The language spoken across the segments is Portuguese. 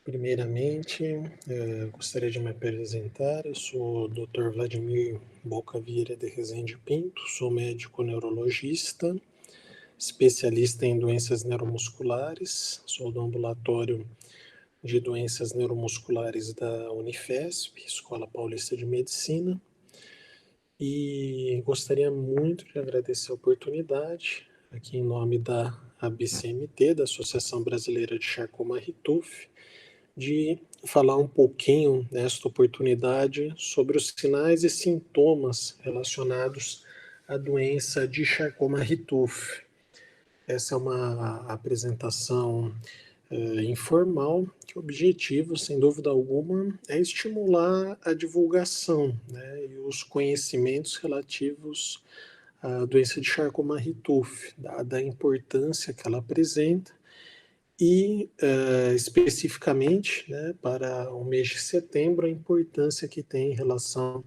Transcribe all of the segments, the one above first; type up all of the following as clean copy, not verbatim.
Primeiramente, gostaria de me apresentar. Eu sou o Dr. Vladimir Boca Vieira de Rezende Pinto, sou médico neurologista, especialista em doenças neuromusculares, sou do ambulatório de doenças neuromusculares da Unifesp, Escola Paulista de Medicina, e gostaria muito de agradecer a oportunidade, aqui em nome da ABCMT, da Associação Brasileira de Charcot-Marie-Tooth, de falar um pouquinho nesta oportunidade sobre os sinais e sintomas relacionados à doença de Charcot-Marie-Tooth. Essa é uma apresentação informal, que o objetivo, sem dúvida alguma, é estimular a divulgação, né, e os conhecimentos relativos à doença de Charcot-Marie-Tooth, dada a importância que ela apresenta e, especificamente, né, para o mês de setembro, a importância que tem em relação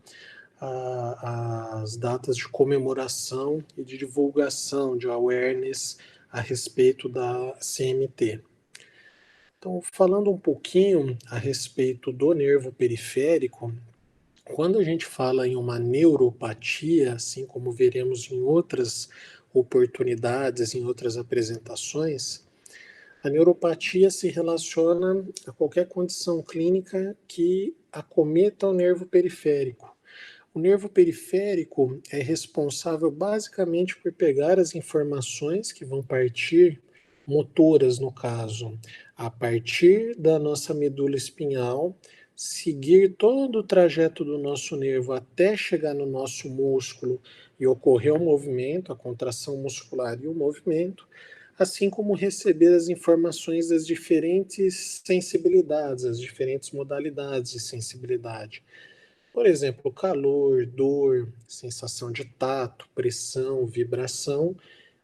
às datas de comemoração e de divulgação, de awareness a respeito da CMT. Então, falando um pouquinho a respeito do nervo periférico, quando a gente fala em uma neuropatia, assim como veremos em outras oportunidades, em outras apresentações, a neuropatia se relaciona a qualquer condição clínica que acometa o nervo periférico. O nervo periférico é responsável basicamente por pegar as informações que vão partir, motoras no caso, a partir da nossa medula espinhal, seguir todo o trajeto do nosso nervo até chegar no nosso músculo e ocorrer o movimento, a contração muscular e o movimento, assim como receber as informações das diferentes sensibilidades, as diferentes modalidades de sensibilidade. Por exemplo, calor, dor, sensação de tato, pressão, vibração,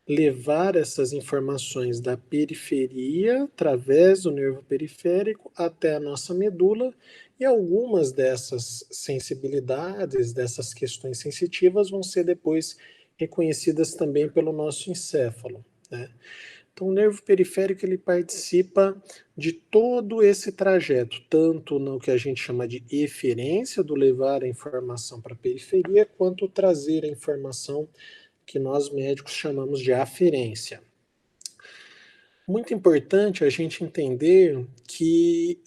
levar essas informações da periferia, através do nervo periférico, até a nossa medula, e algumas dessas sensibilidades, dessas questões sensitivas, vão ser depois reconhecidas também pelo nosso encéfalo, né? Então, o nervo periférico ele participa de todo esse trajeto, tanto no que a gente chama de eferência, do levar a informação para a periferia, quanto trazer a informação que nós médicos chamamos de aferência. Muito importante a gente entender que,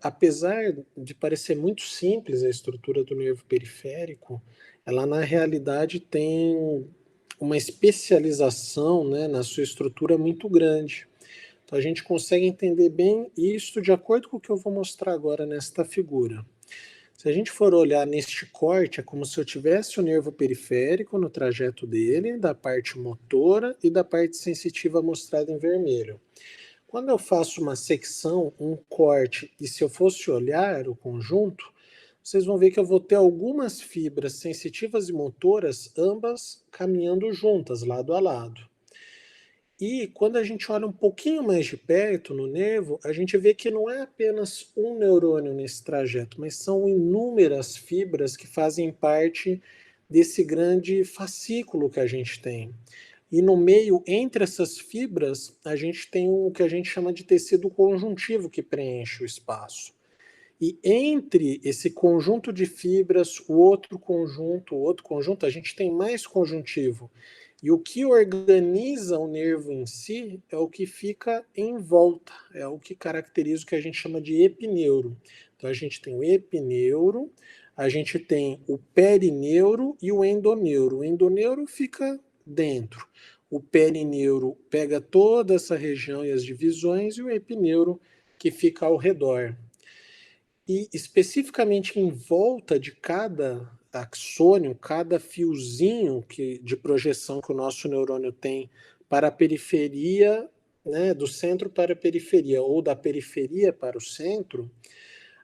apesar de parecer muito simples a estrutura do nervo periférico, ela na realidade tem uma especialização, né, na sua estrutura muito grande. Então a gente consegue entender bem isso de acordo com o que eu vou mostrar agora nesta figura. Se a gente for olhar neste corte, é como se eu tivesse o nervo periférico no trajeto dele, da parte motora e da parte sensitiva mostrada em vermelho. Quando eu faço uma secção, um corte, e se eu fosse olhar o conjunto, vocês vão ver que eu vou ter algumas fibras sensitivas e motoras, ambas caminhando juntas, lado a lado. E quando a gente olha um pouquinho mais de perto no nervo, a gente vê que não é apenas um neurônio nesse trajeto, mas são inúmeras fibras que fazem parte desse grande fascículo que a gente tem. E no meio, entre essas fibras, a gente tem o que a gente chama de tecido conjuntivo que preenche o espaço. E entre esse conjunto de fibras, o outro conjunto, a gente tem mais conjuntivo. E o que organiza o nervo em si é o que fica em volta, é o que caracteriza o que a gente chama de epineuro. Então a gente tem o epineuro, a gente tem o perineuro e o endoneuro. O endoneuro fica dentro. O perineuro pega toda essa região e as divisões, e o epineuro que fica ao redor. E especificamente em volta de cada axônio, cada fiozinho de projeção que o nosso neurônio tem para a periferia, né, do centro para a periferia, ou da periferia para o centro,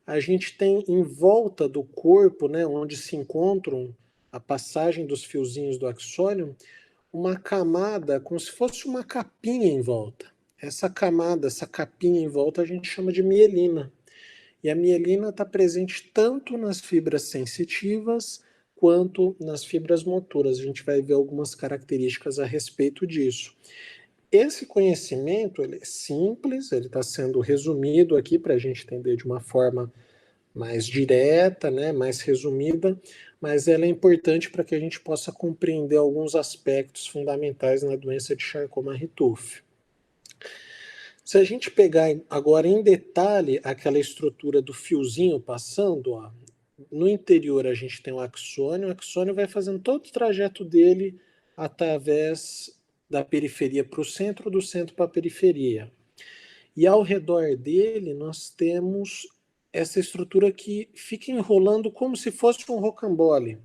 a gente tem em volta do corpo, né, onde se encontram a passagem dos fiozinhos do axônio, uma camada como se fosse uma capinha em volta. Essa camada, essa capinha em volta, a gente chama de mielina. E a mielina está presente tanto nas fibras sensitivas quanto nas fibras motoras. A gente vai ver algumas características a respeito disso. esse conhecimento ele é simples, ele está sendo resumido aqui para a gente entender de uma forma mais direta, né, mais resumida, mas ela é importante para que a gente possa compreender alguns aspectos fundamentais na doença de Charcot-Marie-Tooth. Se a gente pegar agora em detalhe aquela estrutura do fiozinho passando, ó, no interior a gente tem o axônio vai fazendo todo o trajeto dele através da periferia para o centro, do centro para a periferia. E ao redor dele nós temos essa estrutura que fica enrolando como se fosse um rocambole.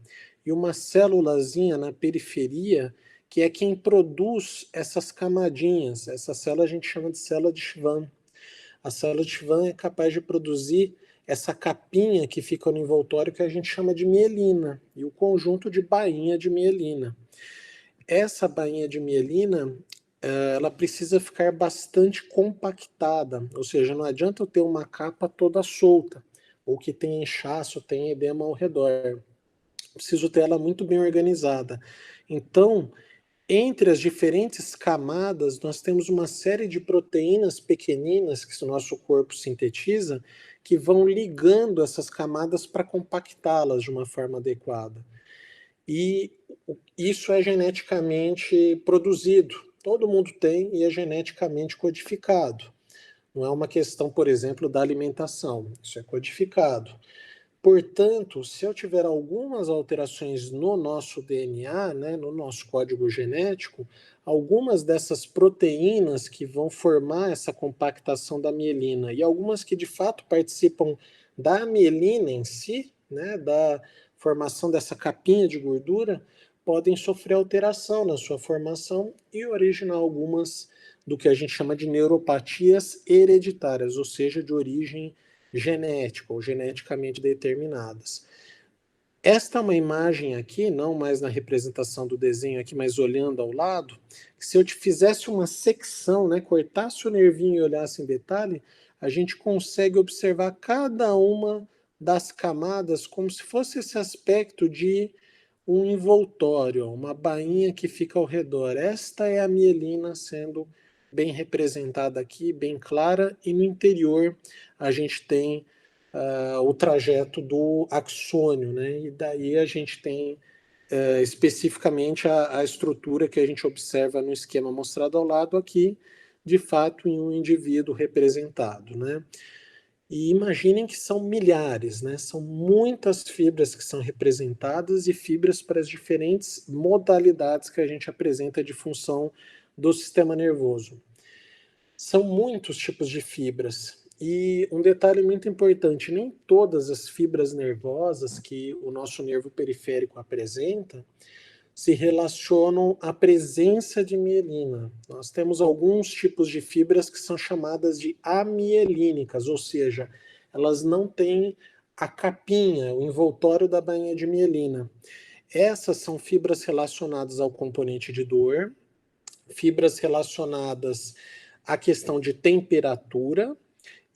E uma célulazinha na periferia que é quem produz essas camadinhas. Essa célula a gente chama de célula de Schwann. A célula de Schwann é capaz de produzir essa capinha que fica no envoltório que a gente chama de mielina e o conjunto de bainha de mielina. Essa bainha de mielina ela precisa ficar bastante compactada, ou seja, não adianta eu ter uma capa toda solta, ou que tenha inchaço, tenha edema ao redor. Preciso ter ela muito bem organizada. Então, entre as diferentes camadas, nós temos uma série de proteínas pequeninas que o nosso corpo sintetiza, que vão ligando essas camadas para compactá-las de uma forma adequada. E isso é geneticamente produzido. Todo mundo tem e é geneticamente codificado. Não é uma questão, por exemplo, da alimentação. Isso é codificado. Portanto, se eu tiver algumas alterações no nosso DNA, né, no nosso código genético, algumas dessas proteínas que vão formar essa compactação da mielina e algumas que de fato participam da mielina em si, né, da formação dessa capinha de gordura, podem sofrer alteração na sua formação e originar algumas do que a gente chama de neuropatias hereditárias, ou seja, de origem genética ou geneticamente determinadas. Esta é uma imagem aqui, não mais na representação do desenho aqui, mas olhando ao lado, que se eu te fizesse uma secção, né, cortasse o nervinho e olhasse em detalhe, a gente consegue observar cada uma das camadas como se fosse esse aspecto de um envoltório, uma bainha que fica ao redor. Esta é a mielina sendo bem representada aqui, bem clara, e no interior a gente tem o trajeto do axônio, né? E daí a gente tem especificamente a estrutura que a gente observa no esquema mostrado ao lado aqui, de fato em um indivíduo representado, né? E imaginem que são milhares, né? São muitas fibras que são representadas e fibras para as diferentes modalidades que a gente apresenta de função do sistema nervoso. São muitos tipos de fibras. E um detalhe muito importante, nem todas as fibras nervosas que o nosso nervo periférico apresenta se relacionam à presença de mielina. Nós temos alguns tipos de fibras que são chamadas de amielínicas, ou seja, elas não têm a capinha, o envoltório da bainha de mielina. Essas são fibras relacionadas ao componente de dor, fibras relacionadas à questão de temperatura,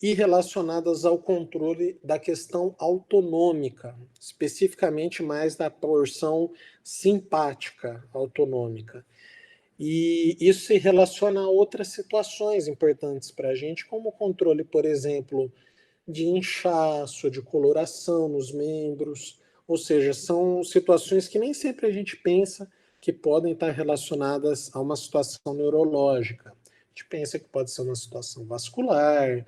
e relacionadas ao controle da questão autonômica, especificamente mais da porção simpática autonômica. E isso se relaciona a outras situações importantes para a gente, como o controle, por exemplo, de inchaço, de coloração nos membros, ou seja, são situações que nem sempre a gente pensa que podem estar relacionadas a uma situação neurológica. A gente pensa que pode ser uma situação vascular,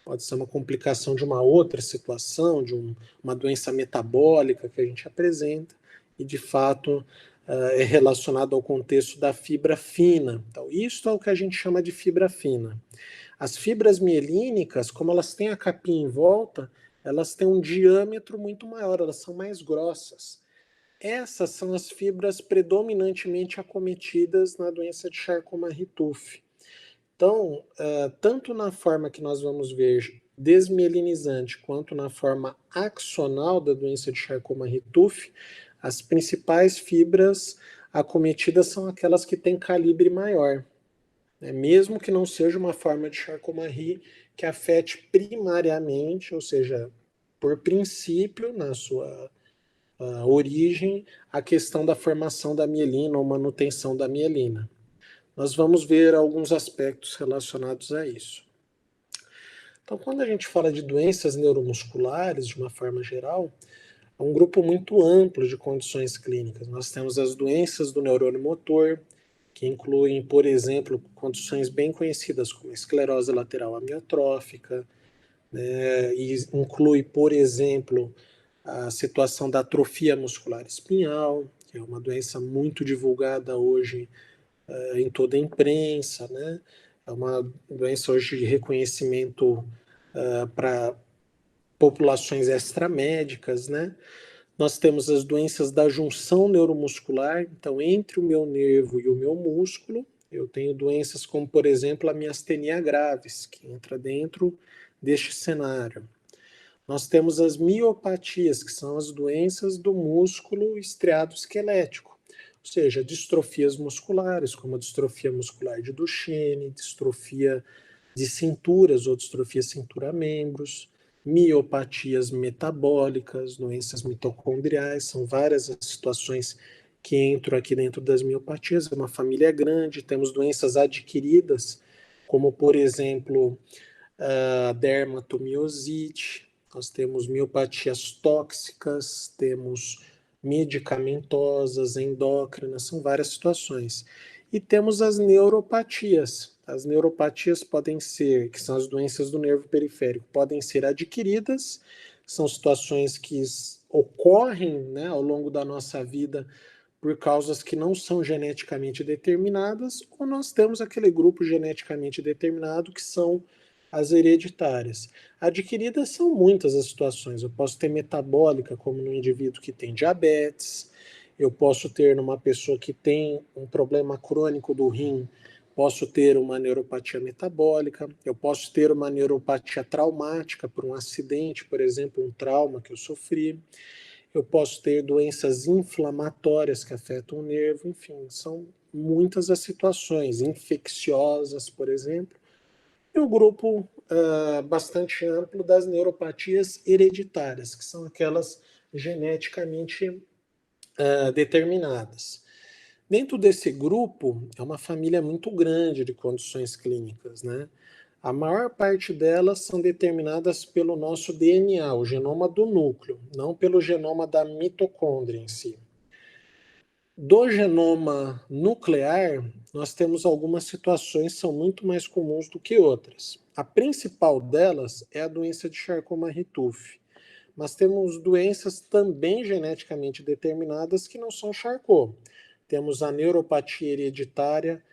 pode ser uma complicação de uma outra situação, de uma doença metabólica que a gente apresenta, e de fato é relacionado ao contexto da fibra fina. Então, isso é o que a gente chama de fibra fina. As fibras mielínicas, como elas têm a capinha em volta, elas têm um diâmetro muito maior, elas são mais grossas. Essas são as fibras predominantemente acometidas na doença de Charcot-Marie-Tooth. Então, tanto na forma que nós vamos ver desmielinizante, quanto na forma axonal da doença de Charcot-Marie-Tooth, as principais fibras acometidas são aquelas que têm calibre maior, né? Mesmo que não seja uma forma de Charcot-Marie que afete primariamente, ou seja, por princípio, na sua origem, a questão da formação da mielina ou manutenção da mielina. nós vamos ver alguns aspectos relacionados a isso. Então, quando a gente fala de doenças neuromusculares, de uma forma geral, é um grupo muito amplo de condições clínicas. Nós temos as doenças do neurônio motor, que incluem, por exemplo, condições bem conhecidas como esclerose lateral amiotrófica, né, e inclui, por exemplo, a situação da atrofia muscular espinhal, que é uma doença muito divulgada hoje em toda a imprensa, né? É uma doença hoje de reconhecimento para populações extramédicas, né? Nós temos as doenças da junção neuromuscular, então entre o meu nervo e o meu músculo, eu tenho doenças como, por exemplo, a miastenia gravis, que entra dentro deste cenário. Nós temos as miopatias, que são as doenças do músculo estriado esquelético, ou seja, distrofias musculares, como a distrofia muscular de Duchenne, distrofia de cinturas ou distrofia cintura-membros, miopatias metabólicas, doenças mitocondriais, são várias as situações que entram aqui dentro das miopatias, é uma família grande, temos doenças adquiridas, como por exemplo a dermatomiosite, nós temos miopatias tóxicas, temos medicamentosas, endócrinas, são várias situações. E temos as neuropatias. As neuropatias podem ser, que são as doenças do nervo periférico, podem ser adquiridas, são situações que ocorrem, né, ao longo da nossa vida por causas que não são geneticamente determinadas, ou nós temos aquele grupo geneticamente determinado que são as hereditárias. Adquiridas são muitas as situações. Eu posso ter metabólica, como no indivíduo que tem diabetes, eu posso ter numa pessoa que tem um problema crônico do rim, posso ter uma neuropatia metabólica, eu posso ter uma neuropatia traumática por um acidente, por exemplo, um trauma que eu sofri, eu posso ter doenças inflamatórias que afetam o nervo, enfim, são muitas as situações, infecciosas, por exemplo, e um grupo bastante amplo das neuropatias hereditárias, que são aquelas geneticamente determinadas. Dentro desse grupo, é uma família muito grande de condições clínicas, né? A maior parte delas são determinadas pelo nosso DNA, o genoma do núcleo, não pelo genoma da mitocôndria em si. Do genoma nuclear, nós temos algumas situações que são muito mais comuns do que outras. A principal delas é a doença de Charcot-Marie-Tooth. Mas temos doenças também geneticamente determinadas que não são Charcot. Temos a neuropatia hereditária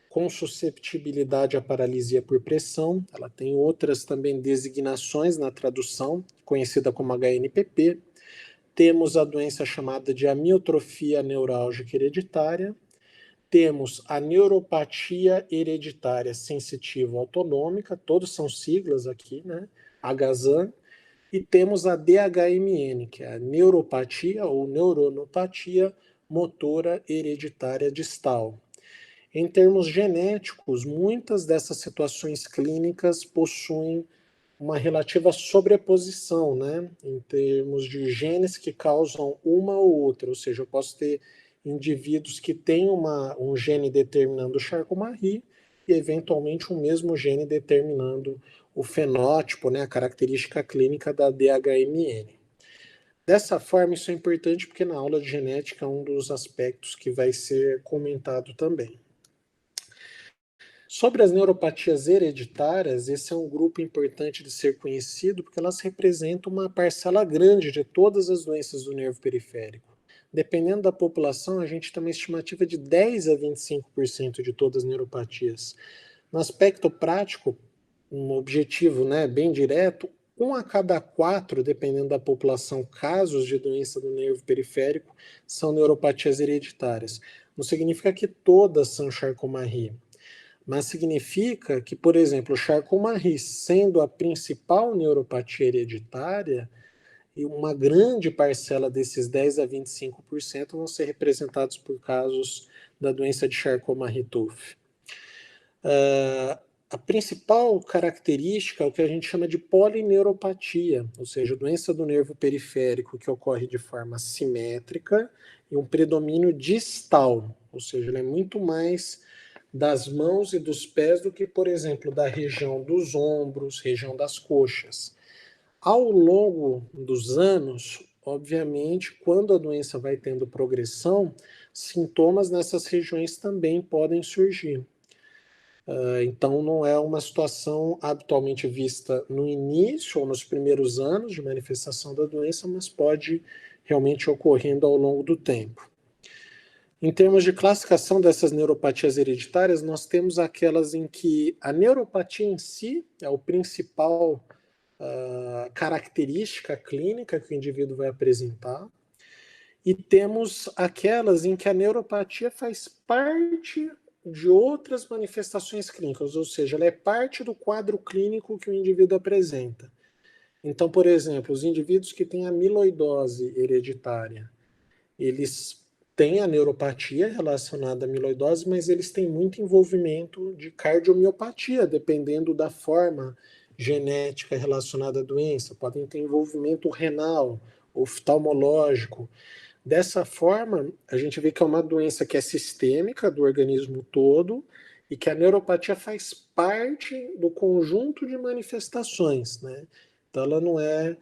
com susceptibilidade à paralisia por pressão. Ela tem outras também designações na tradução, conhecida como HNPP. Temos a doença chamada de amiotrofia neurálgica hereditária. Temos a neuropatia hereditária sensitiva autonômica, todos são siglas aqui, né? HZAM. E temos a DHMN, que é a neuropatia ou neuronopatia motora hereditária distal. Em termos genéticos, muitas dessas situações clínicas possuem uma relativa sobreposição, né, em termos de genes que causam uma ou outra, ou seja, eu posso ter indivíduos que têm um gene determinando o Charcot-Marie e, eventualmente, um mesmo gene determinando o fenótipo, né, a característica clínica da DHMN. Dessa forma, isso é importante porque na aula de genética é um dos aspectos que vai ser comentado também. Sobre as neuropatias hereditárias, esse é um grupo importante de ser conhecido porque elas representam uma parcela grande de todas as doenças do nervo periférico. Dependendo da população, a gente tem uma estimativa de 10 a 25% de todas as neuropatias. No aspecto prático, um objetivo, né, bem direto, 1 a cada 4, dependendo da população, casos de doença do nervo periférico são neuropatias hereditárias. Não significa que todas são Charcot-Marie, mas significa que, por exemplo, o Charcot-Marie, sendo a principal neuropatia hereditária, e uma grande parcela desses 10 a 25% vão ser representados por casos da doença de Charcot-Marie-Tooth. A principal característica é o que a gente chama de polineuropatia, ou seja, doença do nervo periférico que ocorre de forma simétrica e um predomínio distal, ou seja, ela é muito mais das mãos e dos pés do que, por exemplo, da região dos ombros, região das coxas. Ao longo dos anos, obviamente, quando a doença vai tendo progressão, sintomas nessas regiões também podem surgir. Então, não é uma situação habitualmente vista no início ou nos primeiros anos de manifestação da doença, mas pode realmente ocorrendo ao longo do tempo. Em termos de classificação dessas neuropatias hereditárias, nós temos aquelas em que a neuropatia em si é o principal característica clínica que o indivíduo vai apresentar, e temos aquelas em que a neuropatia faz parte de outras manifestações clínicas, ou seja, ela é parte do quadro clínico que o indivíduo apresenta. Então, por exemplo, os indivíduos que têm amiloidose hereditária, eles têm a neuropatia relacionada à amiloidose, mas eles têm muito envolvimento de cardiomiopatia, dependendo da forma genética relacionada à doença. Podem ter envolvimento renal, oftalmológico. Dessa forma, a gente vê que é uma doença que é sistêmica do organismo todo e que a neuropatia faz parte do conjunto de manifestações, né? Então, ela não é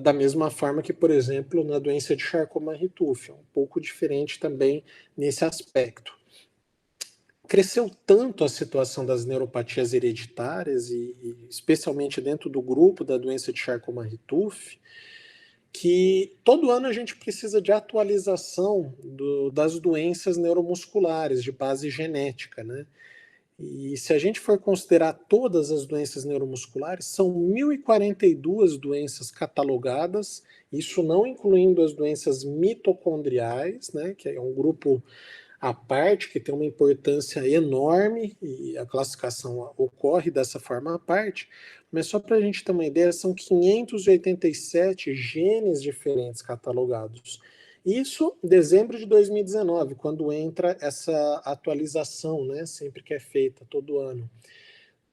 da mesma forma que, por exemplo, na doença de Charcot-Marie-Tooth, é um pouco diferente também nesse aspecto. Cresceu tanto a situação das neuropatias hereditárias, e especialmente dentro do grupo da doença de Charcot-Marie-Tooth, que todo ano a gente precisa de atualização das doenças neuromusculares de base genética, né? E se a gente for considerar todas as doenças neuromusculares, são 1.042 doenças catalogadas, isso não incluindo as doenças mitocondriais, né, que é um grupo à parte, que tem uma importância enorme, e a classificação ocorre dessa forma à parte, mas só para a gente ter uma ideia, são 587 genes diferentes catalogados. Isso em dezembro de 2019, quando entra essa atualização, né, sempre que é feita, todo ano.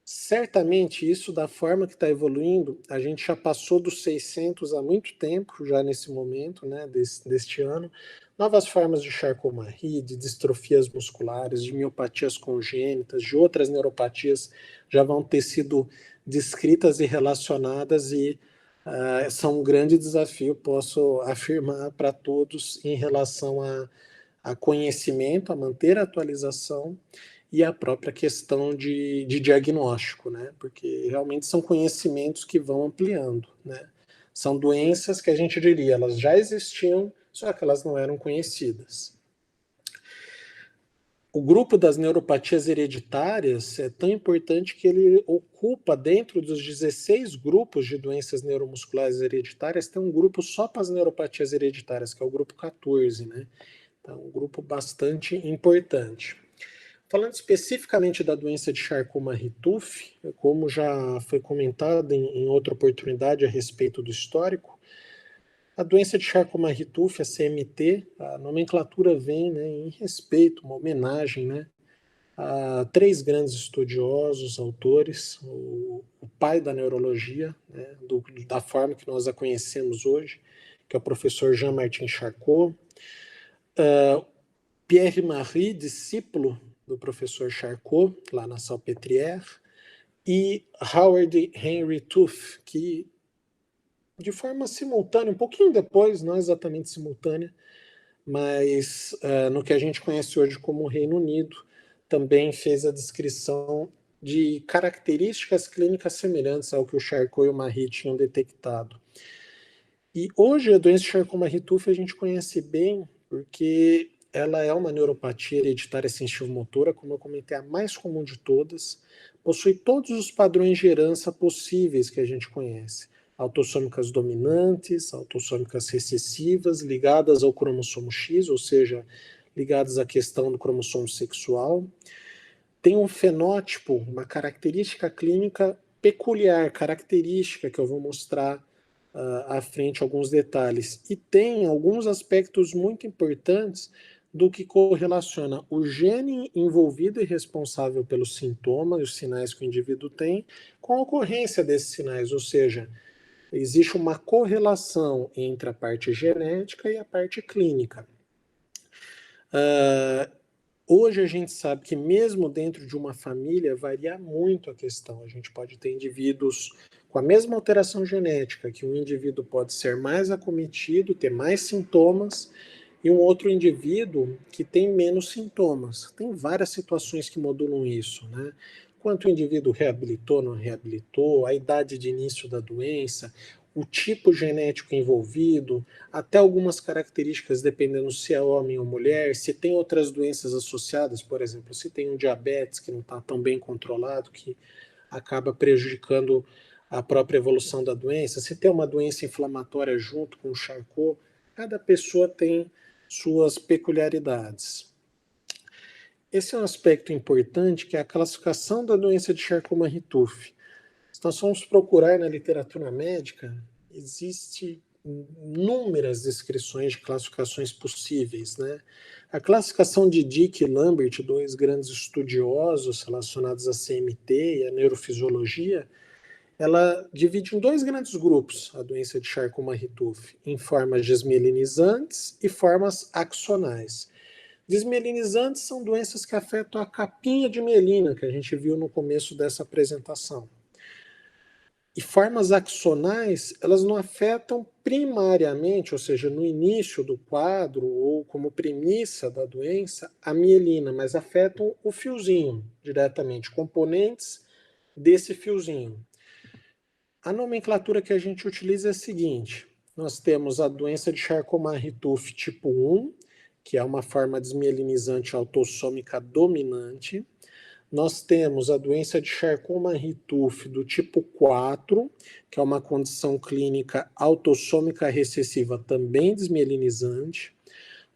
Certamente isso, da forma que está evoluindo, a gente já passou dos 600 há muito tempo, já nesse momento, né, deste ano. Novas formas de Charcot-Marie, de distrofias musculares, de miopatias congênitas, de outras neuropatias já vão ter sido descritas e relacionadas, e são um grande desafio, posso afirmar para todos, em relação a conhecimento, a manter a atualização e a própria questão de diagnóstico, né? Porque realmente são conhecimentos que vão ampliando, né? São doenças que a gente diria, elas já existiam, só que elas não eram conhecidas. O grupo das neuropatias hereditárias é tão importante que ele ocupa, dentro dos 16 grupos de doenças neuromusculares hereditárias, tem um grupo só para as neuropatias hereditárias, que é o grupo 14, né? Então, um grupo bastante importante. Falando especificamente da doença de Charcot-Marie-Tooth, como já foi comentado em outra oportunidade a respeito do histórico, a doença de Charcot-Marie-Tooth, a CMT, a nomenclatura vem, né, em respeito, uma homenagem, né, a três grandes estudiosos, autores, o pai da neurologia, né, da forma que nós a conhecemos hoje, que é o professor Jean-Martin Charcot, Pierre Marie, discípulo do professor Charcot, lá na Salpêtrière, e Howard Henry Tooth, que de forma simultânea, um pouquinho depois, não exatamente simultânea, mas no que a gente conhece hoje como Reino Unido, também fez a descrição de características clínicas semelhantes ao que o Charcot e o Marie tinham detectado. E hoje a doença de Charcot-Marie-Tooth a gente conhece bem porque ela é uma neuropatia hereditária sensitivo-motora, como eu comentei, a mais comum de todas, possui todos os padrões de herança possíveis que a gente conhece. Autossômicas dominantes, autossômicas recessivas, ligadas ao cromossomo X, ou seja, ligadas à questão do cromossomo sexual. Tem um fenótipo, uma característica clínica peculiar, característica que eu vou mostrar à frente alguns detalhes. E tem alguns aspectos muito importantes do que correlaciona o gene envolvido e responsável pelos sintomas e os sinais que o indivíduo tem com a ocorrência desses sinais, ou seja, existe uma correlação entre a parte genética e a parte clínica. Hoje a gente sabe que mesmo dentro de uma família varia muito a questão. A gente pode ter indivíduos com a mesma alteração genética, que um indivíduo pode ser mais acometido, ter mais sintomas, e um outro indivíduo que tem menos sintomas. Tem várias situações que modulam isso, né? Quanto o indivíduo reabilitou, não reabilitou, a idade de início da doença, o tipo genético envolvido, até algumas características dependendo se é homem ou mulher, se tem outras doenças associadas, por exemplo, se tem um diabetes que não está tão bem controlado, que acaba prejudicando a própria evolução da doença, se tem uma doença inflamatória junto com o Charcot, cada pessoa tem suas peculiaridades. Esse é um aspecto importante, que é a classificação da doença de Charcot-Marie-Tooth. Se nós formos procurar na literatura médica, existe inúmeras descrições de classificações possíveis, né? A classificação de Dick e Lambert, dois grandes estudiosos relacionados à CMT e à neurofisiologia, ela divide em dois grandes grupos a doença de Charcot-Marie-Tooth, em formas desmielinizantes e formas axonais. Desmielinizantes são doenças que afetam a capinha de mielina, que a gente viu no começo dessa apresentação. E formas axonais, elas não afetam primariamente, ou seja, no início do quadro ou como premissa da doença, a mielina, mas afetam o fiozinho diretamente, componentes desse fiozinho. A nomenclatura que a gente utiliza é a seguinte: nós temos a doença de Charcot-Marie-Tooth tipo 1, que é uma forma desmielinizante autossômica dominante. Nós temos a doença de Charcot-Marie-Tooth do tipo 4, que é uma condição clínica autossômica recessiva também desmielinizante.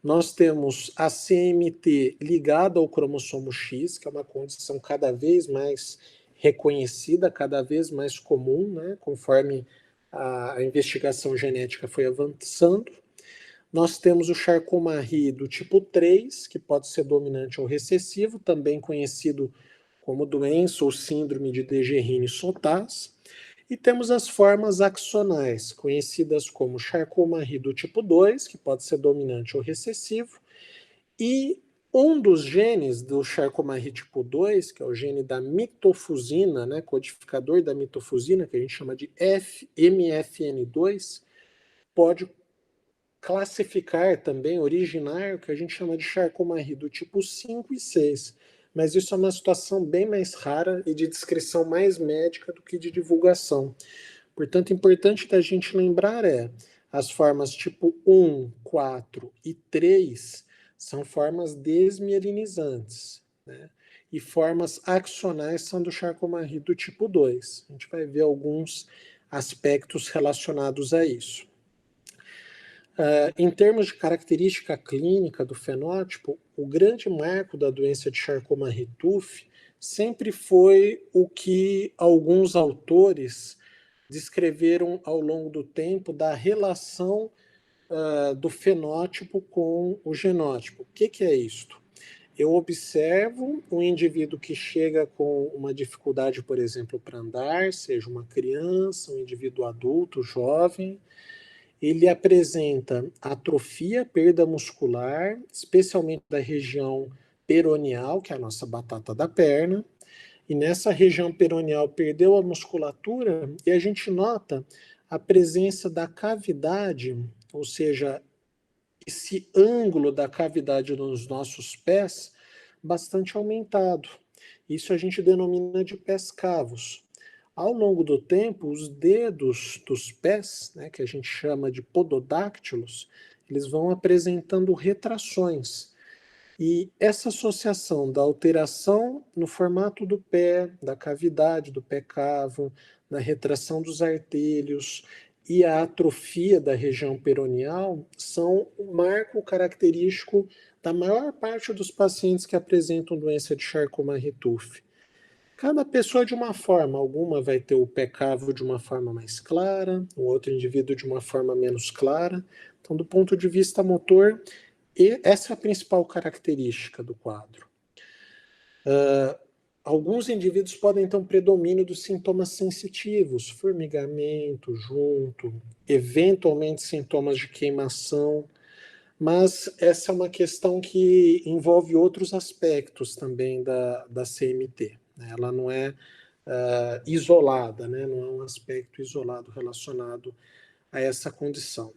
Nós temos a CMT ligada ao cromossomo X, que é uma condição cada vez mais reconhecida, cada vez mais comum, né, conforme a investigação genética foi avançando. Nós temos o Charcot-Marie do tipo 3, que pode ser dominante ou recessivo, também conhecido como doença ou síndrome de Dejerine-Sottas. E temos as formas axonais, conhecidas como Charcot-Marie do tipo 2, que pode ser dominante ou recessivo, e um dos genes do Charcot-Marie tipo 2, que é o gene da mitofusina, né, codificador da mitofusina, que a gente chama de MFN2, pode classificar também, originar o que a gente chama de Charcot-Marie do tipo 5 e 6. Mas isso é uma situação bem mais rara e de descrição mais médica do que de divulgação. Portanto, importante da gente lembrar as formas tipo 1, 4 e 3 são formas desmielinizantes, né? E formas axonais são do Charcot-Marie do tipo 2. A gente vai ver alguns aspectos relacionados a isso. Em termos de característica clínica do fenótipo, o grande marco da doença de Charcot-Marie-Tooth sempre foi o que alguns autores descreveram ao longo do tempo da relação do fenótipo com o genótipo. O que é isto? Eu observo um indivíduo que chega com uma dificuldade, por exemplo, para andar, seja uma criança, um indivíduo adulto, jovem. Ele apresenta atrofia, perda muscular, especialmente da região peroneal, que é a nossa batata da perna. E nessa região peroneal perdeu a musculatura e a gente nota a presença da cavidade, ou seja, esse ângulo da cavidade nos nossos pés bastante aumentado. Isso a gente denomina de pés cavos. Ao longo do tempo, os dedos dos pés, né, que a gente chama de pododáctilos, eles vão apresentando retrações. E essa associação da alteração no formato do pé, da cavidade do pé cavo, da retração dos artelhos e a atrofia da região peroneal são um marco característico da maior parte dos pacientes que apresentam doença de Charcot-Marie-Tooth. Cada pessoa de uma forma, alguma vai ter o pé cavo de uma forma mais clara, o outro indivíduo de uma forma menos clara. Então, do ponto de vista motor, essa é a principal característica do quadro. Alguns indivíduos podem ter um predomínio dos sintomas sensitivos, formigamento, junto, eventualmente sintomas de queimação. Mas essa é uma questão que envolve outros aspectos também da CMT, né? Ela não é isolada, né? Não é um aspecto isolado relacionado a essa condição.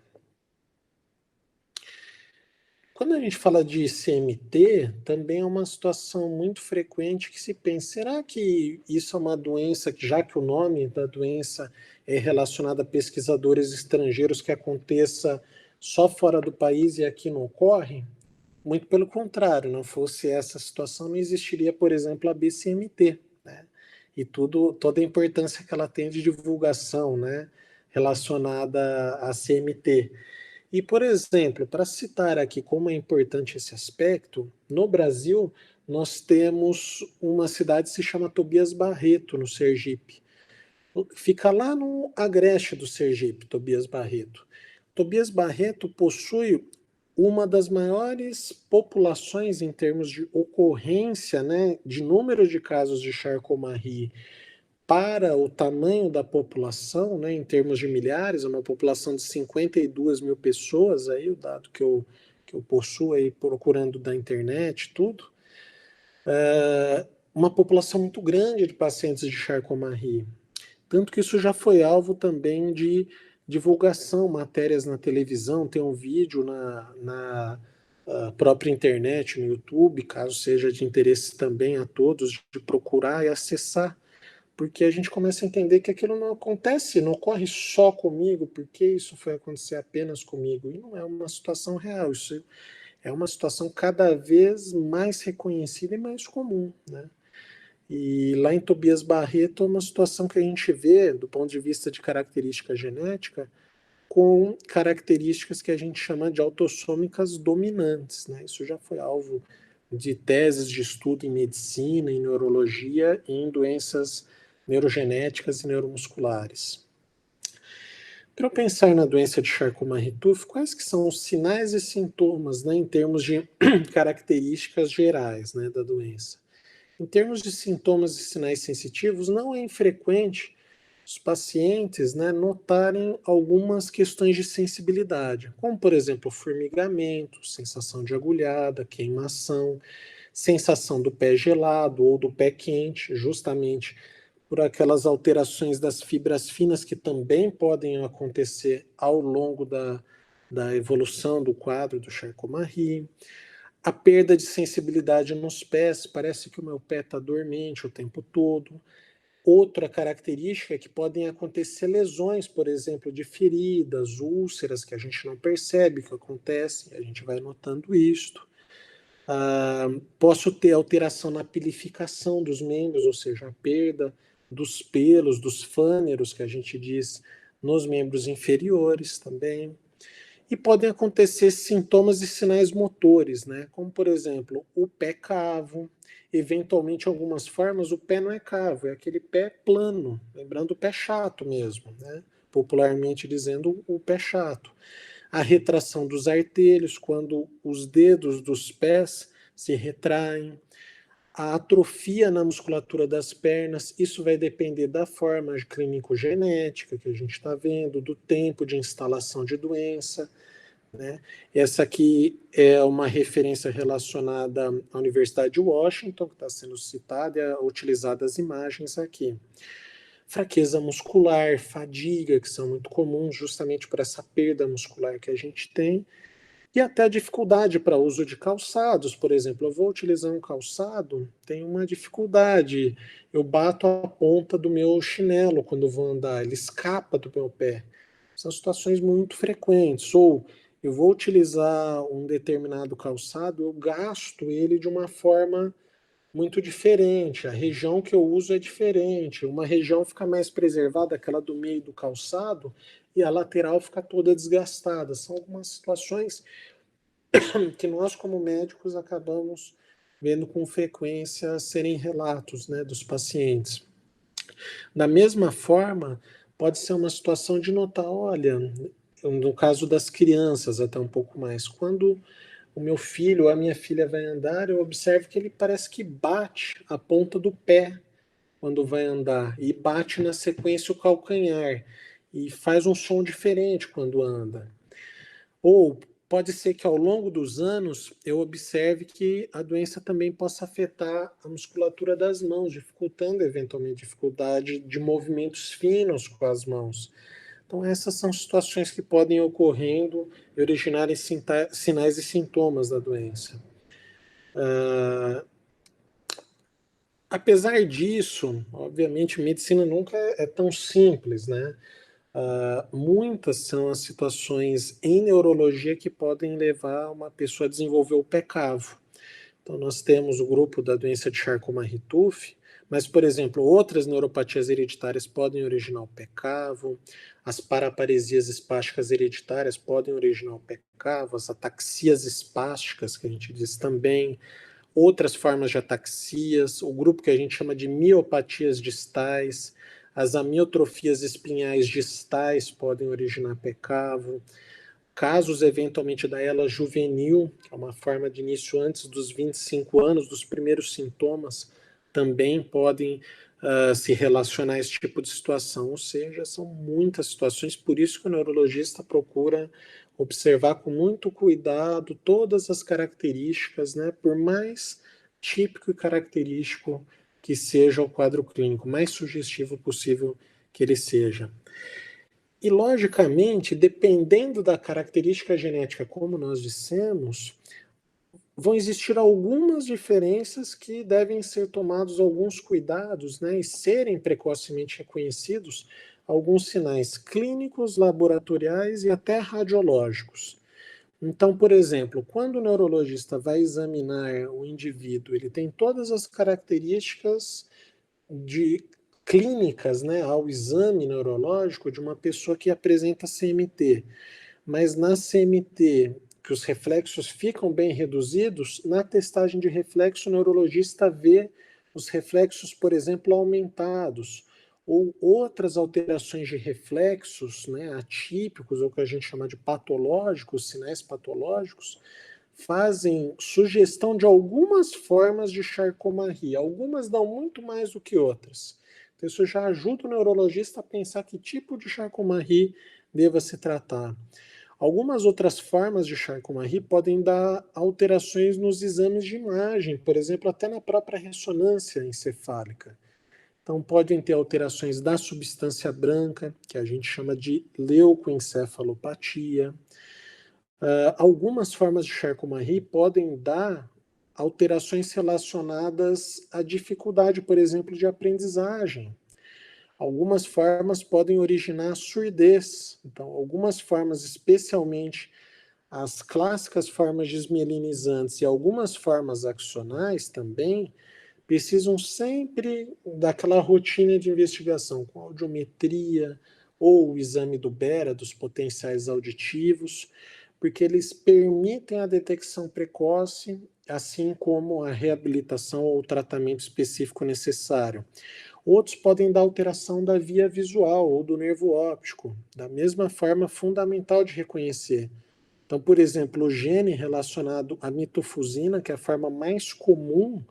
Quando a gente fala de CMT, também é uma situação muito frequente que se pensa, será que isso é uma doença, já que o nome da doença é relacionado a pesquisadores estrangeiros, que aconteça só fora do país e aqui não ocorre? Muito pelo contrário, não fosse essa situação, não existiria, por exemplo, a BCMT, né? E toda a importância que ela tem de divulgação, né, relacionada à CMT. E, por exemplo, para citar aqui como é importante esse aspecto, no Brasil nós temos uma cidade que se chama Tobias Barreto, no Sergipe. Fica lá no agreste do Sergipe, Tobias Barreto. Tobias Barreto possui uma das maiores populações em termos de ocorrência, né, de número de casos de Charcot-Marie para o tamanho da população, né, em termos de milhares, é uma população de 52 mil pessoas, aí o dado que eu possuo aí procurando da internet, tudo, uma população muito grande de pacientes de Charcot-Marie. Tanto que isso já foi alvo também de divulgação, matérias na televisão, tem um vídeo na própria internet, no YouTube, caso seja de interesse também a todos, de procurar e acessar, porque a gente começa a entender que aquilo não acontece, não ocorre só comigo, porque isso foi acontecer apenas comigo, e não é uma situação real, isso é uma situação cada vez mais reconhecida e mais comum, né? E lá em Tobias Barreto é uma situação que a gente vê, do ponto de vista de característica genética, com características que a gente chama de autossômicas dominantes, né? Isso já foi alvo de teses de estudo em medicina, em neurologia e em doenças neurogenéticas e neuromusculares. Para eu pensar na doença de Charcot-Marie-Tooth, quais que são os sinais e sintomas, né, em termos de características gerais, né, da doença? Em termos de sintomas e sinais sensitivos, não é infrequente os pacientes, né, notarem algumas questões de sensibilidade, como, por exemplo, formigamento, sensação de agulhada, queimação, sensação do pé gelado ou do pé quente, justamente por aquelas alterações das fibras finas que também podem acontecer ao longo da evolução do quadro do Charcot-Marie. A perda de sensibilidade nos pés, parece que o meu pé está dormente o tempo todo. Outra característica é que podem acontecer lesões, por exemplo, de feridas, úlceras, que a gente não percebe que acontecem, a gente vai notando isto. Posso ter alteração na pilificação dos membros, ou seja, a perda dos pelos, dos fâneros, que a gente diz, nos membros inferiores também. E podem acontecer sintomas e sinais motores, né? Como, por exemplo, o pé cavo. Eventualmente, em algumas formas, o pé não é cavo, é aquele pé plano, lembrando o pé chato mesmo, né? Popularmente dizendo o pé chato. A retração dos artelhos, quando os dedos dos pés se retraem. A atrofia na musculatura das pernas, isso vai depender da forma clínico-genética que a gente está vendo, do tempo de instalação de doença, né? Essa aqui é uma referência relacionada à Universidade de Washington, que está sendo citada, e utilizadas as imagens aqui. Fraqueza muscular, fadiga, que são muito comuns justamente por essa perda muscular que a gente tem, e até a dificuldade para uso de calçados, por exemplo. Eu vou utilizar um calçado, tem uma dificuldade, eu bato a ponta do meu chinelo quando vou andar, ele escapa do meu pé. São situações muito frequentes. Ou eu vou utilizar um determinado calçado, eu gasto ele de uma forma muito diferente. A região que eu uso é diferente. Uma região fica mais preservada, aquela do meio do calçado, e a lateral fica toda desgastada. São algumas situações que nós, como médicos, acabamos vendo com frequência serem relatos, né, dos pacientes. Da mesma forma, pode ser uma situação de notar, olha, no caso das crianças até um pouco mais, quando o meu filho ou a minha filha vai andar, eu observo que ele parece que bate a ponta do pé quando vai andar e bate na sequência o calcanhar e faz um som diferente quando anda. Ou pode ser que ao longo dos anos eu observe que a doença também possa afetar a musculatura das mãos, dificultando eventualmente dificuldade de movimentos finos com as mãos. Então essas são situações que podem ir ocorrendo e originarem sinais e sintomas da doença. Apesar disso, obviamente, medicina nunca é tão simples, né? Muitas são as situações em neurologia que podem levar uma pessoa a desenvolver o pé-cavo. Então, nós temos o grupo da doença de Charcot-Marie-Tooth, mas, por exemplo, outras neuropatias hereditárias podem originar o pé-cavo, as paraparesias espásticas hereditárias podem originar o pé-cavo, as ataxias espásticas, que a gente diz também, outras formas de ataxias, o grupo que a gente chama de miopatias distais, as amiotrofias espinhais distais podem originar pé-cavo, casos eventualmente da ELA juvenil, que é uma forma de início antes dos 25 anos, dos primeiros sintomas, também podem se relacionar a esse tipo de situação, ou seja, são muitas situações, por isso que o neurologista procura observar com muito cuidado todas as características, né, por mais típico e característico que seja o quadro clínico, mais sugestivo possível que ele seja. E, logicamente, dependendo da característica genética, como nós dissemos, vão existir algumas diferenças que devem ser tomados alguns cuidados, né, e serem precocemente reconhecidos alguns sinais clínicos, laboratoriais e até radiológicos. Então, por exemplo, quando o neurologista vai examinar o indivíduo, ele tem todas as características de clínicas, né, ao exame neurológico de uma pessoa que apresenta CMT, mas na CMT que os reflexos ficam bem reduzidos, na testagem de reflexo o neurologista vê os reflexos, por exemplo, aumentados, ou outras alterações de reflexos, né, atípicos, ou que a gente chama de patológicos, sinais patológicos, fazem sugestão de algumas formas de Charcot-Marie. Algumas dão muito mais do que outras. Então, isso já ajuda o neurologista a pensar que tipo de Charcot-Marie deva se tratar. Algumas outras formas de Charcot-Marie podem dar alterações nos exames de imagem, por exemplo, até na própria ressonância encefálica. Então, podem ter alterações da substância branca, que a gente chama de leucoencefalopatia. Algumas formas de Charcot-Marie podem dar alterações relacionadas à dificuldade, por exemplo, de aprendizagem. Algumas formas podem originar surdez. Então, algumas formas, especialmente as clássicas formas desmielinizantes e algumas formas axonais também, precisam sempre daquela rotina de investigação com audiometria ou o exame do Bera, dos potenciais auditivos, porque eles permitem a detecção precoce, assim como a reabilitação ou o tratamento específico necessário. Outros podem dar alteração da via visual ou do nervo óptico, da mesma forma fundamental de reconhecer. Então, por exemplo, o gene relacionado à mitofusina, que é a forma mais comum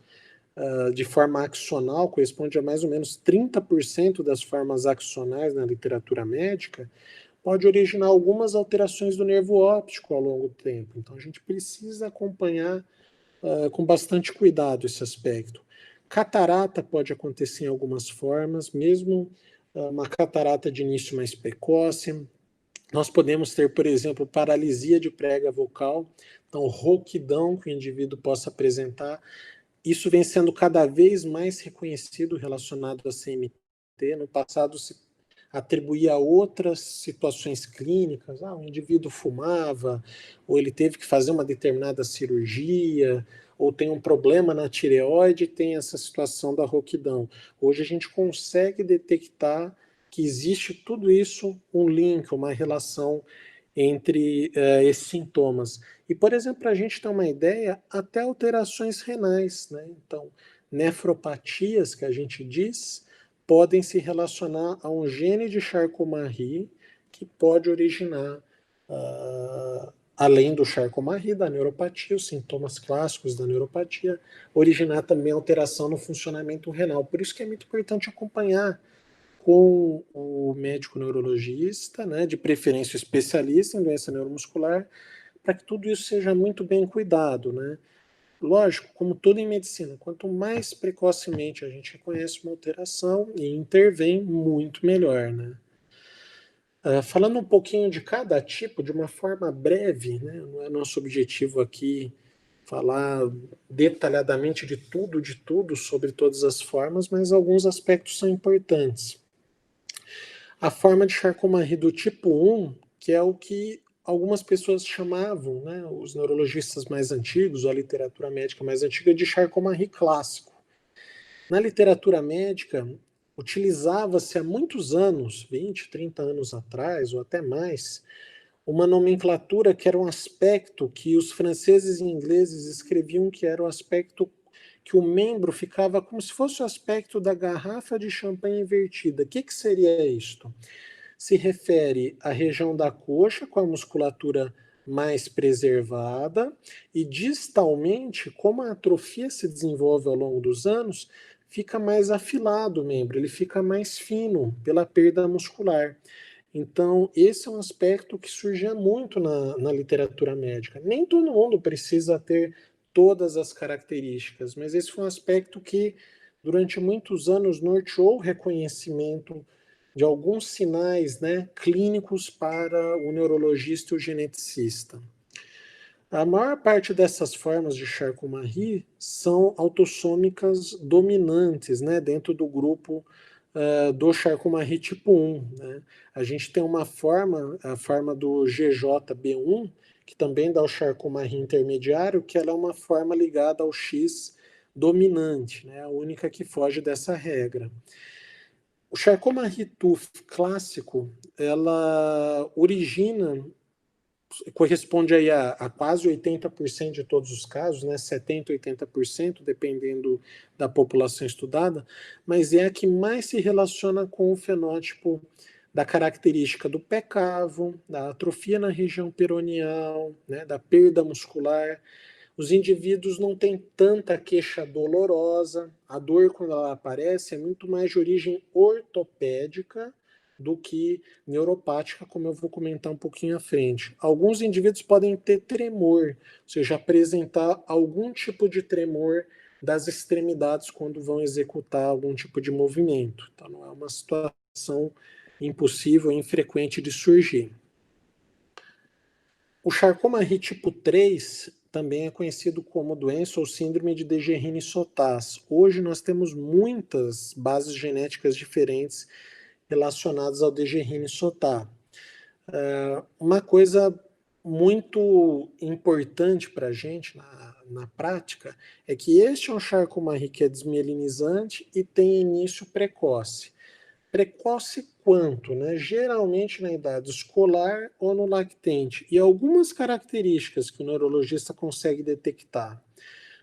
de forma axonal, corresponde a mais ou menos 30% das formas axonais na literatura médica, pode originar algumas alterações do nervo óptico ao longo do tempo. Então, a gente precisa acompanhar com bastante cuidado esse aspecto. Catarata pode acontecer em algumas formas, mesmo uma catarata de início mais precoce. Nós podemos ter, por exemplo, paralisia de prega vocal, então rouquidão que o indivíduo possa apresentar. Isso vem sendo cada vez mais reconhecido relacionado a CMT. No passado se atribuía a outras situações clínicas. O indivíduo fumava, ou ele teve que fazer uma determinada cirurgia, ou tem um problema na tireoide e tem essa situação da rouquidão. Hoje a gente consegue detectar que existe tudo isso, um link, uma relação entre esses sintomas. E, por exemplo, para a gente ter uma ideia, até alterações renais, né? Então, nefropatias, que a gente diz, podem se relacionar a um gene de Charcot-Marie que pode originar, além do Charcot-Marie, da neuropatia, os sintomas clássicos da neuropatia, originar também alteração no funcionamento renal. Por isso que é muito importante acompanhar com o médico neurologista, né, de preferência especialista em doença neuromuscular, para que tudo isso seja muito bem cuidado, né? Lógico, como tudo em medicina, quanto mais precocemente a gente reconhece uma alteração e intervém, muito melhor, né? Falando um pouquinho de cada tipo, de uma forma breve, né? Não é nosso objetivo aqui falar detalhadamente de tudo sobre todas as formas, mas alguns aspectos são importantes. A forma de Charcot-Marie do tipo 1, que é o que algumas pessoas chamavam, né, os neurologistas mais antigos, ou a literatura médica mais antiga, de Charcot-Marie clássico. Na literatura médica, utilizava-se há muitos anos, 20, 30 anos atrás, ou até mais, uma nomenclatura que era um aspecto que os franceses e ingleses escreviam que era o aspecto que o membro ficava como se fosse o aspecto da garrafa de champanhe invertida. O que seria isto? Se refere à região da coxa com a musculatura mais preservada e distalmente, como a atrofia se desenvolve ao longo dos anos, fica mais afilado o membro, ele fica mais fino pela perda muscular. Então, esse é um aspecto que surgia muito na literatura médica. Nem todo mundo precisa ter todas as características, mas esse foi um aspecto que, durante muitos anos, norteou o reconhecimento de alguns sinais, né, clínicos para o neurologista e o geneticista. A maior parte dessas formas de Charcot-Marie são autossômicas dominantes, né, dentro do grupo do Charcot-Marie tipo 1. Né? A gente tem uma forma, a forma do GJB1, que também dá o Charcot-Marie intermediário, que ela é uma forma ligada ao X dominante, né? A única que foge dessa regra. O Charcot-Marie-Tooth clássico, ela corresponde aí a quase 80% de todos os casos, né, 70%, 80%, dependendo da população estudada, mas é a que mais se relaciona com o fenótipo da característica do pé cavo, da atrofia na região peroneal, né, da perda muscular. Os indivíduos não têm tanta queixa dolorosa, a dor quando ela aparece é muito mais de origem ortopédica do que neuropática, como eu vou comentar um pouquinho à frente. Alguns indivíduos podem ter tremor, ou seja, apresentar algum tipo de tremor das extremidades quando vão executar algum tipo de movimento. Então, não é uma situação impossível e infrequente de surgir. O Charcot-Marie tipo 3 também é conhecido como doença ou síndrome de Dejerine-Sottas. Hoje nós temos muitas bases genéticas diferentes relacionadas ao Dejerine-Sottas. Uma coisa muito importante para a gente na prática é que este é um Charcot-Marie que é desmielinizante e tem início precoce. Precoce quanto? Né? Geralmente na idade escolar ou no lactente. E algumas características que o neurologista consegue detectar.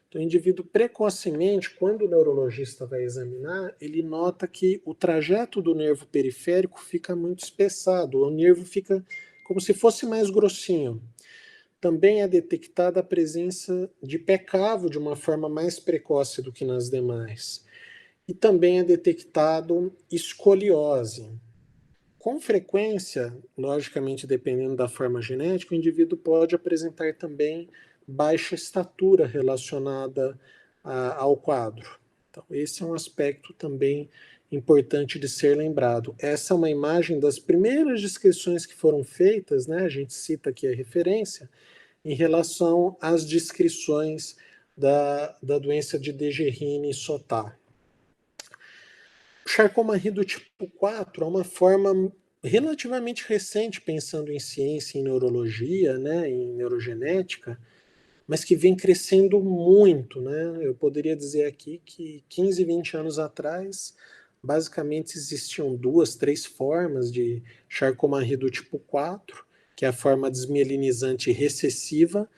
Então, o indivíduo precocemente, quando o neurologista vai examinar, ele nota que o trajeto do nervo periférico fica muito espessado, o nervo fica como se fosse mais grossinho. Também é detectada a presença de pé cavo de uma forma mais precoce do que nas demais. E também é detectado escoliose. Com frequência, logicamente dependendo da forma genética, o indivíduo pode apresentar também baixa estatura relacionada ao quadro. Então, esse é um aspecto também importante de ser lembrado. Essa é uma imagem das primeiras descrições que foram feitas, né? A gente cita aqui a referência, em relação às descrições da doença de Dejerine-Sottas. O Charcot-Marie do tipo 4 é uma forma relativamente recente, pensando em ciência, em neurologia, né, em neurogenética, mas que vem crescendo muito. Né? Eu poderia dizer aqui que 15, 20 anos atrás, basicamente existiam 2, 3 formas de Charcot-Marie do tipo 4, que é a forma desmielinizante recessiva,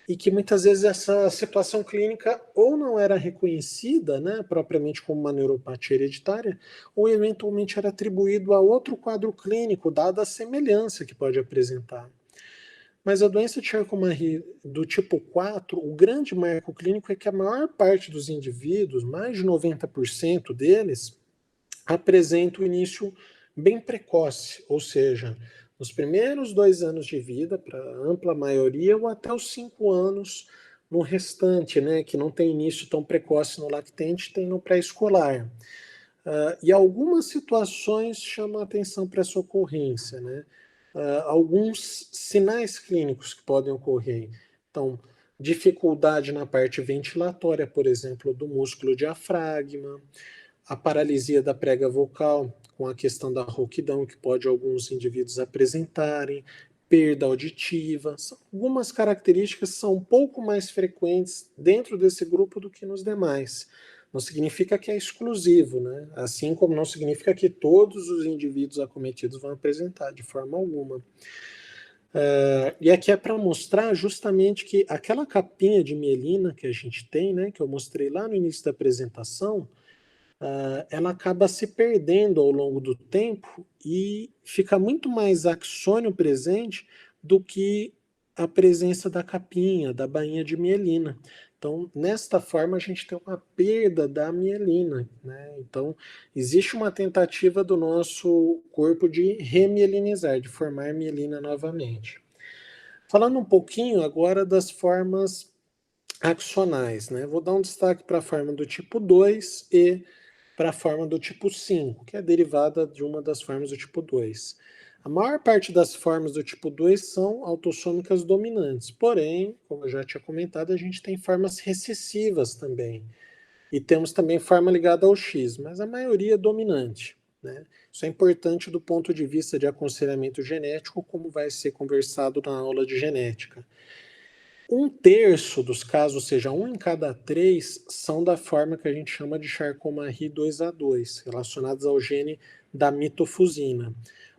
e que muitas vezes essa situação clínica ou não era reconhecida, né, propriamente como uma neuropatia hereditária, ou eventualmente era atribuído a outro quadro clínico, dada a semelhança que pode apresentar. Mas a doença de Charcot-Marie do tipo 4, o grande marco clínico é que a maior parte dos indivíduos, mais de 90% deles, apresenta o início bem precoce, ou seja, nos primeiros 2 anos de vida, para a ampla maioria, ou até os 5 anos no restante, né, que não tem início tão precoce no lactente, tem no pré-escolar. E algumas situações chamam a atenção para essa ocorrência, né? Alguns sinais clínicos que podem ocorrer. Então, dificuldade na parte ventilatória, por exemplo, do músculo diafragma, a paralisia da prega vocal, com a questão da rouquidão, que pode alguns indivíduos apresentarem, perda auditiva, são algumas características que são um pouco mais frequentes dentro desse grupo do que nos demais. Não significa que é exclusivo, né? Assim como não significa que todos os indivíduos acometidos vão apresentar, de forma alguma. E aqui é para mostrar justamente que aquela capinha de mielina que a gente tem, né, que eu mostrei lá no início da apresentação, ela acaba se perdendo ao longo do tempo e fica muito mais axônio presente do que a presença da capinha, da bainha de mielina. Então, nesta forma, a gente tem uma perda da mielina, né? Então, existe uma tentativa do nosso corpo de remielinizar, de formar mielina novamente. Falando um pouquinho agora das formas axonais, né? Vou dar um destaque para a forma do tipo 2 e para a forma do tipo 5, que é derivada de uma das formas do tipo 2. A maior parte das formas do tipo 2 são autossômicas dominantes, porém, como eu já tinha comentado, a gente tem formas recessivas também. E temos também forma ligada ao X, mas a maioria é dominante, né? Isso é importante do ponto de vista de aconselhamento genético, como vai ser conversado na aula de genética. 1/3 dos casos, ou seja, 1 em cada 3, são da forma que a gente chama de Charcot-Marie 2A2, relacionados ao gene da mitofusina.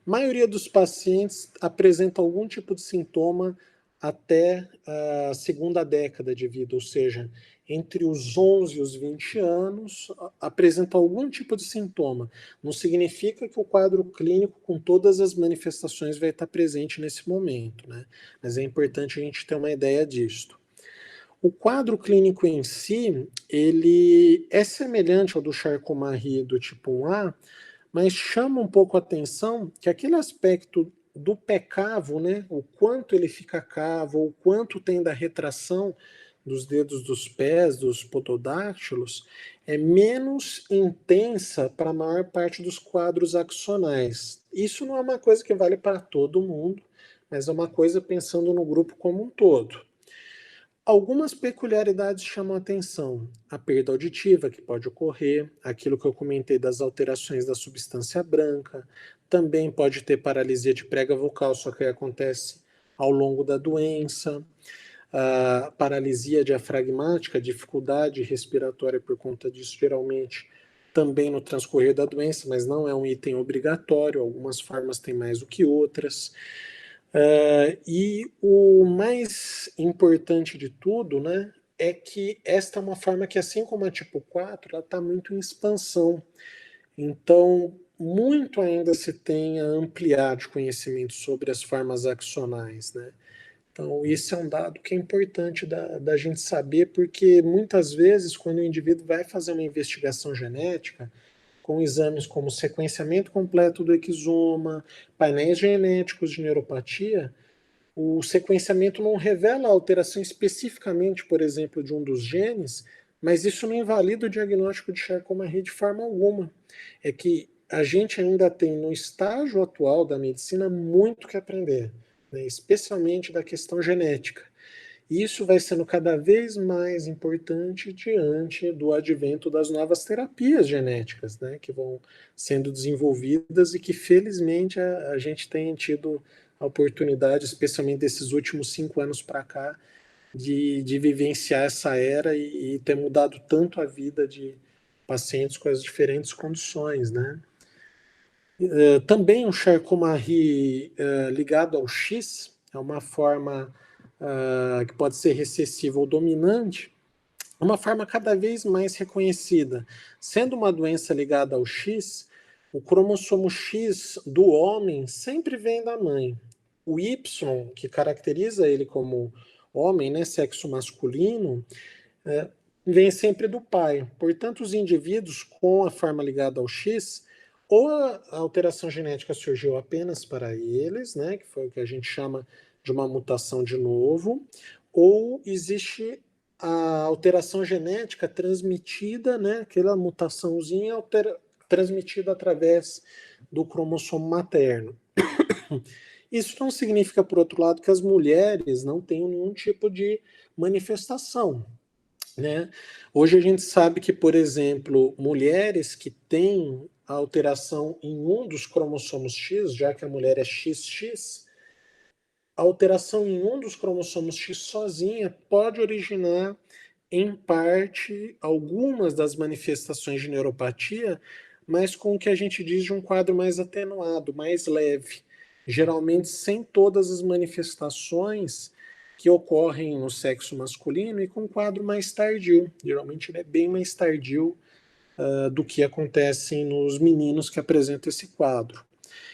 A maioria dos pacientes apresenta algum tipo de sintoma até a segunda década de vida, ou seja, entre os 11 e os 20 anos, apresenta algum tipo de sintoma. Não significa que o quadro clínico com todas as manifestações vai estar presente nesse momento, né? Mas é importante a gente ter uma ideia disto. O quadro clínico em si, ele é semelhante ao do Charcot-Marie do tipo 1A, mas chama um pouco a atenção que aquele aspecto do pé cavo, né, o quanto ele fica cavo, o quanto tem da retração dos dedos dos pés, dos pododáctilos, é menos intensa para a maior parte dos quadros axonais. Isso não é uma coisa que vale para todo mundo, mas é uma coisa pensando no grupo como um todo. Algumas peculiaridades chamam a atenção. A perda auditiva que pode ocorrer, aquilo que eu comentei das alterações da substância branca, também pode ter paralisia de prega vocal, só que acontece ao longo da doença, a paralisia diafragmática, dificuldade respiratória por conta disso, geralmente também no transcorrer da doença, mas não é um item obrigatório, algumas formas têm mais do que outras. E o mais importante de tudo, né, é que esta é uma forma que, assim como a tipo 4, ela está muito em expansão. Então, muito ainda se tem a ampliar de conhecimento sobre as formas axonais, né? Então, isso é um dado que é importante da gente saber, porque muitas vezes, quando o indivíduo vai fazer uma investigação genética, com exames como sequenciamento completo do exoma, painéis genéticos de neuropatia, o sequenciamento não revela a alteração especificamente, por exemplo, de um dos genes, mas isso não invalida o diagnóstico de Charcot-Marie de forma alguma. É que a gente ainda tem, no estágio atual da medicina, muito que aprender, né, especialmente da questão genética. E isso vai sendo cada vez mais importante diante do advento das novas terapias genéticas, né, que vão sendo desenvolvidas e que, felizmente, a gente tem tido a oportunidade, especialmente desses últimos 5 anos para cá, de vivenciar essa era e ter mudado tanto a vida de pacientes com as diferentes condições, né? Também o Charcot-Marie ligado ao X é uma forma que pode ser recessiva ou dominante, uma forma cada vez mais reconhecida. Sendo uma doença ligada ao X, o cromossomo X do homem sempre vem da mãe. O Y, que caracteriza ele como homem, né, sexo masculino, vem sempre do pai. Portanto, os indivíduos com a forma ligada ao X, Ou a alteração genética surgiu apenas para eles, né, que foi o que a gente chama de uma mutação de novo, ou existe a alteração genética transmitida, né, aquela mutaçãozinha transmitida através do cromossomo materno. Isso não significa, por outro lado, que as mulheres não tenham nenhum tipo de manifestação, né? Hoje a gente sabe que, por exemplo, mulheres que têm a alteração em um dos cromossomos X, já que a mulher é XX, a alteração em um dos cromossomos X sozinha pode originar, em parte, algumas das manifestações de neuropatia, mas com o que a gente diz de um quadro mais atenuado, mais leve, geralmente sem todas as manifestações que ocorrem no sexo masculino e com um quadro mais tardio. Geralmente ele é bem mais tardio do que acontece nos meninos que apresentam esse quadro.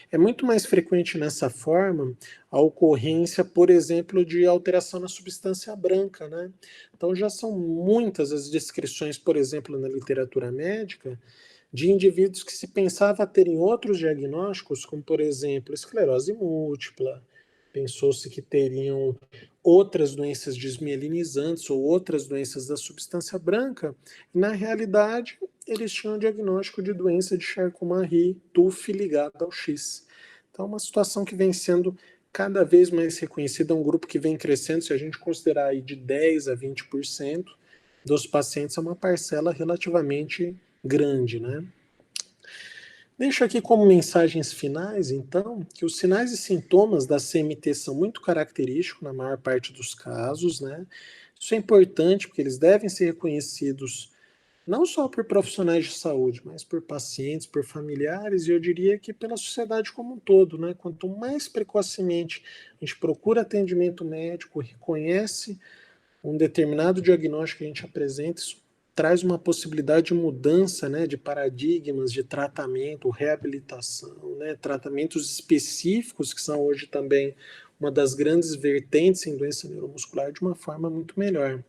É muito mais frequente nessa forma a ocorrência, por exemplo, de alteração na substância branca, né? Então já são muitas as descrições, por exemplo, na literatura médica, de indivíduos que se pensava terem outros diagnósticos, como por exemplo, esclerose múltipla, pensou-se que teriam outras doenças desmielinizantes ou outras doenças da substância branca, e na realidade eles tinham o diagnóstico de doença de Charcot-Marie-Tooth ligada ao X. Então, uma situação que vem sendo cada vez mais reconhecida, um grupo que vem crescendo, se a gente considerar aí de 10 a 20% dos pacientes, é uma parcela relativamente grande, né? Deixo aqui como mensagens finais, então, que os sinais e sintomas da CMT são muito característicos na maior parte dos casos, né? Isso é importante porque eles devem ser reconhecidos não só por profissionais de saúde, mas por pacientes, por familiares e eu diria que pela sociedade como um todo, né? Quanto mais precocemente a gente procura atendimento médico, reconhece um determinado diagnóstico que a gente apresenta, isso traz uma possibilidade de mudança, né, de paradigmas de tratamento, reabilitação, né, tratamentos específicos que são hoje também uma das grandes vertentes em doença neuromuscular de uma forma muito melhor.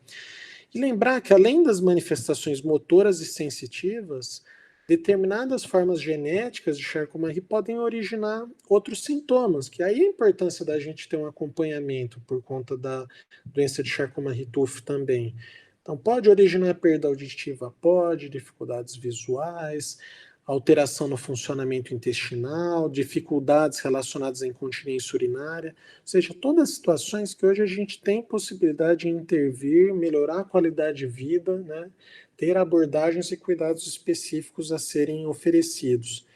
E lembrar que além das manifestações motoras e sensitivas, determinadas formas genéticas de Charcot-Marie podem originar outros sintomas, que aí a importância da gente ter um acompanhamento por conta da doença de Charcot-Marie-Tooth também. Então pode originar perda auditiva, pode, dificuldades visuais, alteração no funcionamento intestinal, dificuldades relacionadas à incontinência urinária, ou seja, todas as situações que hoje a gente tem possibilidade de intervir, melhorar a qualidade de vida, né? Ter abordagens e cuidados específicos a serem oferecidos.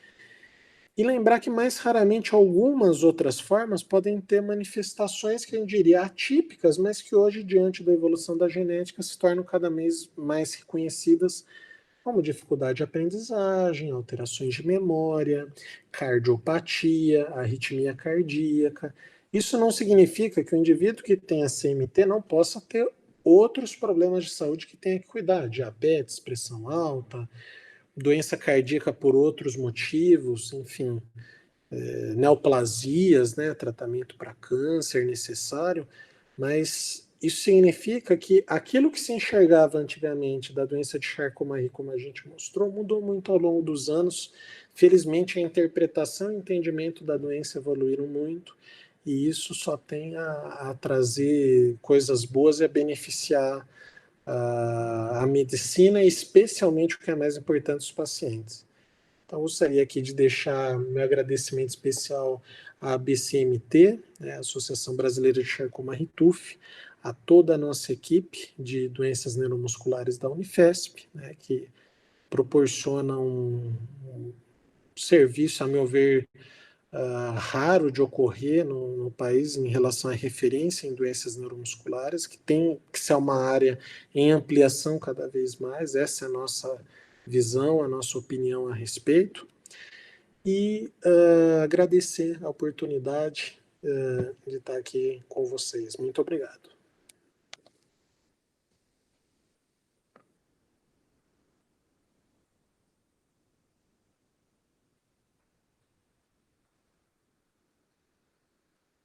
E lembrar que mais raramente algumas outras formas podem ter manifestações que eu diria atípicas, mas que hoje, diante da evolução da genética, se tornam cada vez mais reconhecidas como dificuldade de aprendizagem, alterações de memória, cardiopatia, arritmia cardíaca. Isso não significa que o indivíduo que tem a CMT não possa ter outros problemas de saúde que tenha que cuidar, diabetes, pressão alta, doença cardíaca por outros motivos, enfim, neoplasias, né, tratamento para câncer necessário, mas isso significa que aquilo que se enxergava antigamente da doença de Charcot-Marie, como a gente mostrou, mudou muito ao longo dos anos. Felizmente, a interpretação e o entendimento da doença evoluíram muito, e isso só tem a trazer coisas boas e a beneficiar a medicina, e especialmente o que é mais importante, os pacientes. Então, gostaria aqui de deixar meu agradecimento especial à BCMT, né, Associação Brasileira de Charcot-Marie-Tooth, a toda a nossa equipe de doenças neuromusculares da Unifesp, né, que proporciona um serviço, a meu ver, raro de ocorrer no país em relação à referência em doenças neuromusculares, que tem que ser uma área em ampliação cada vez mais, essa é a nossa visão, a nossa opinião a respeito, e agradecer a oportunidade de estar aqui com vocês. Muito obrigado.